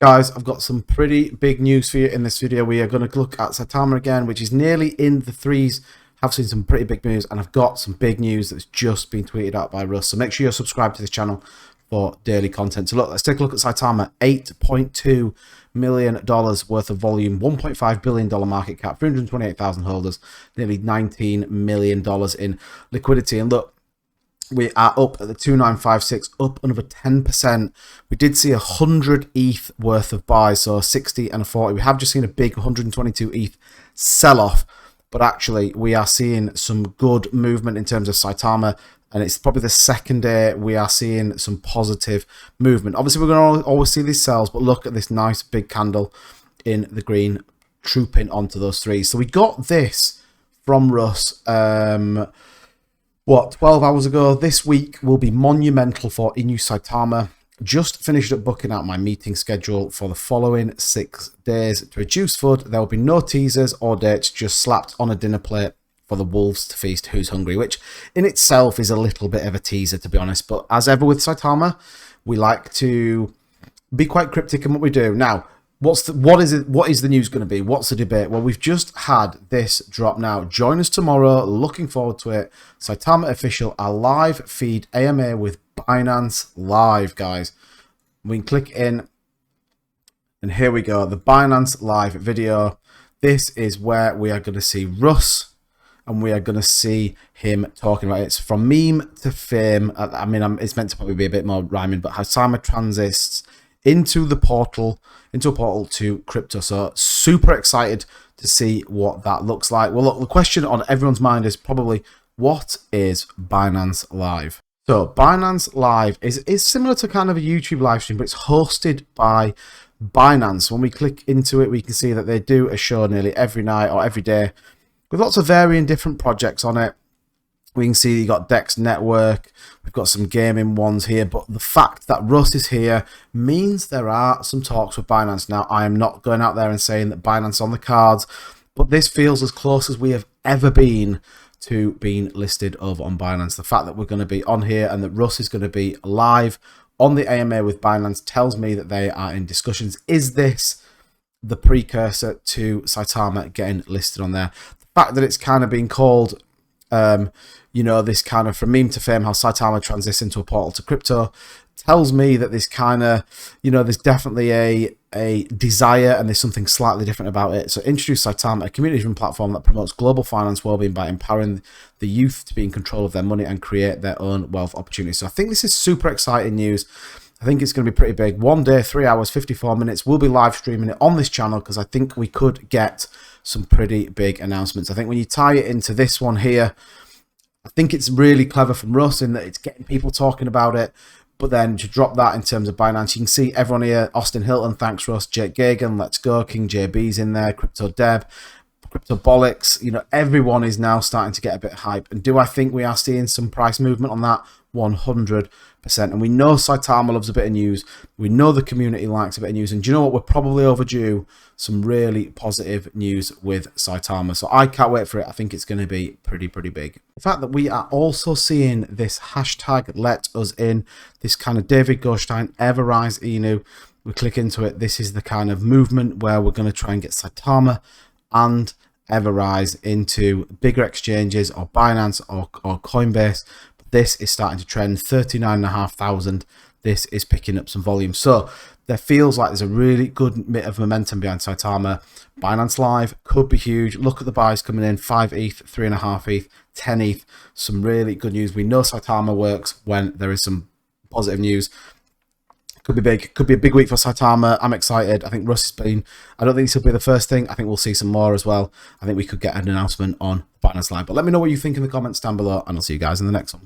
Guys, I've got some pretty big news for you in this video. We are going to look at SAITAMA again, which is nearly in the threes. Have seen some pretty big news, and I've got some big news that's just been tweeted out by Russ. So make sure you're subscribed to this channel for daily content. So look, let's take a look at SAITAMA. $8.2 million worth of volume, $1.5 billion market cap, 328,000 holders, nearly $19 million in liquidity. And look, we are up at the 2956, up another 10%. We did see 100 ETH worth of buys, so 60 and a 40. We have just seen a big 122 ETH sell-off, but actually we are seeing some good movement in terms of SAITAMA, and it's probably the second day we are seeing some positive movement. Obviously, we're going to always see these sells, but look at this nice big candle in the green trooping onto those threes. So we got this from Russ, 12 hours ago. This week will be monumental for Inu SAITAMA. Just finished up booking out my meeting schedule for the following 6 days. To reduce FUD, there will be no teasers or dates, just slapped on a dinner plate for the wolves to feast who's hungry, which in itself is a little bit of a teaser, to be honest. But as ever with SAITAMA, we like to be quite cryptic in what we do. Now, what is the news going to be? What's the debate? Well, we've just had this drop now. Join us tomorrow. Looking forward to it. SAITAMA official, a live feed AMA with Binance Live, guys. We can click in, and here we go. The Binance Live video. This is where we are going to see Russ, and we are going to see him talking about it. It's from meme to fame. I mean, it's meant to probably be a bit more rhyming, but how SAITAMA transits into a portal to crypto. So super excited to see what that looks like. Well, look, the question on everyone's mind is probably, what is Binance Live? So Binance Live is similar to kind of a YouTube live stream, but it's hosted by Binance. When we click into it, we can see that they do a show nearly every night or every day with lots of varying different projects on it. We can see you got Dex Network, we've got some gaming ones here, but the fact that Russ is here means there are some talks with Binance. Now, I am not going out there and saying that Binance is on the cards, but this feels as close as we have ever been to being listed over on Binance. The fact that we're going to be on here and that Russ is going to be live on the AMA with Binance tells me that they are in discussions. Is this the precursor to SAITAMA getting listed on there? The fact that it's kind of being called you know, this kind of from meme to fame, how SAITAMA transits into a portal to crypto, tells me that this kind of, you know, there's definitely a desire and there's something slightly different about it. So introduce SAITAMA, a community-driven platform that promotes global finance well-being by empowering the youth to be in control of their money and create their own wealth opportunities. So I think this is super exciting news. I think it's going to be pretty big. 1 day, 3 hours, 54 minutes. We'll be live streaming it on this channel because I think we could get some pretty big announcements. I think when you tie it into this one here, I think it's really clever from Russ in that it's getting people talking about it. But then to drop that in terms of Binance, you can see everyone here. Austin Hilton, thanks Russ. Jake Gagan, let's go. King JB's in there. Crypto Deb, Crypto Bollocks. You know, everyone is now starting to get a bit hype. And do I think we are seeing some price movement on that? 100%. And we know SAITAMA loves a bit of news. We know the community likes a bit of news. And do you know what? We're probably overdue some really positive news with SAITAMA. So I can't wait for it. I think it's going to be pretty big. The fact that we are also seeing this hashtag let us in, this kind of David Goldstein, Everrise Inu. We click into it. This is the kind of movement where we're going to try and get SAITAMA and Everrise into bigger exchanges or Binance or Coinbase. This is starting to trend 39,500. This is picking up some volume. So there feels like there's a really good bit of momentum behind SAITAMA. Binance Live could be huge. Look at the buys coming in. 5 ETH, 3.5 ETH, 10 ETH. Some really good news. We know SAITAMA works when there is some positive news. Could be big. Could be a big week for SAITAMA. I'm excited. I think Russ has been. I don't think this will be the first thing. I think we'll see some more as well. I think we could get an announcement on Binance Live. But let me know what you think in the comments down below, and I'll see you guys in the next one.